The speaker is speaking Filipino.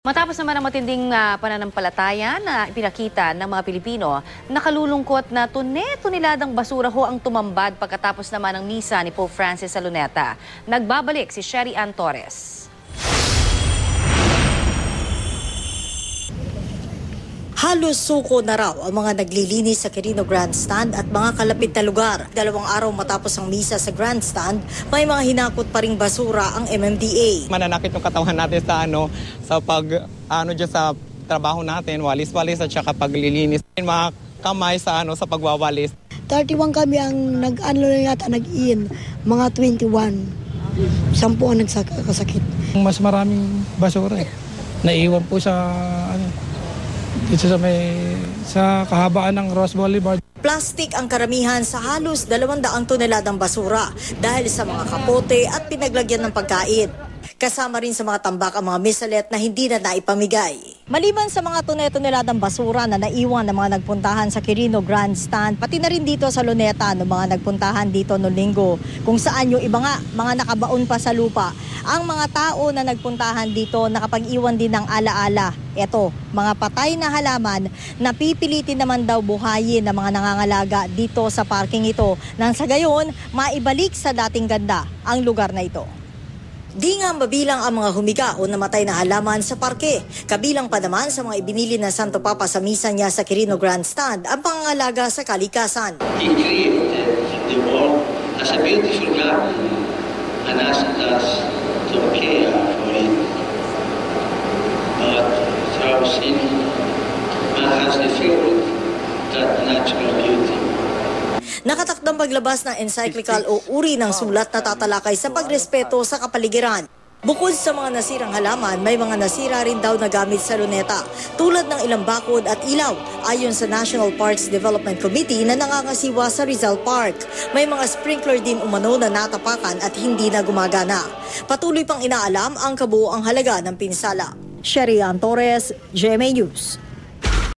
Matapos naman ang matinding pananampalataya na ipinakita ng mga Pilipino, nakalulungkot na tone-toneladang basura ho ang tumambad pagkatapos naman ng misa ni Pope Francis sa Luneta. Nagbabalik si Sherry Ann Torres. Halos suko na raw ang mga naglilinis sa Quirino Grandstand at mga kalapit na lugar. 2 araw matapos ang misa sa Grandstand, may mga hinakot pa ring basura ang MMDA. Mananakit yung katawan natin sa diyan sa trabaho natin, walis-walis at saka paglilinis. Mga kamay sa pagwawalis. 31 kami ang nag-in, mga 21. 10 ang nagsakit. Mas maraming basura naiwan po dito sa kahabaan ng Ross Boulevard. Plastic ang karamihan sa halos 200 toneladang basura dahil sa mga kapote at pinaglagyan ng pagkain. Kasama rin sa mga tambak ang mga misalet na hindi na naipamigay. Maliban sa mga toneladang basura na naiwan ng mga nagpuntahan sa Quirino Grandstand, pati na rin dito sa Luneta ng mga nagpuntahan dito noong linggo, kung saan yung iba nga mga nakabaon pa sa lupa. Ang mga tao na nagpuntahan dito nakapag-iwan din ng alaala. Eto, mga patay na halaman na pipilitin naman daw buhayin ng mga nangangalaga dito sa parking ito nang sa gayon maibalik sa dating ganda ang lugar na ito. Di nga mabilang ang mga humiga o namatay na halaman sa parke. Kabilang pa naman sa mga ibinili ng Santo Papa sa misa niya sa Quirino Grandstand ang pangangalaga sa kalikasan. He created the world as a beautiful garden and asked us to care for it. But through sin, man has defeated that natural beauty. Nakatakdang paglabas ng encyclical o uri ng sulat na tatalakay sa pagrespeto sa kapaligiran. Bukod sa mga nasirang halaman, may mga nasira rin daw na gamit sa Luneta, tulad ng ilang bakod at ilaw, ayon sa National Parks Development Committee na nangangasiwa sa Rizal Park. May mga sprinkler din umano na natapakan at hindi na gumagana. Patuloy pang inaalam ang kabuoang halaga ng pinsala. Sherry Ann Torres, GMA News.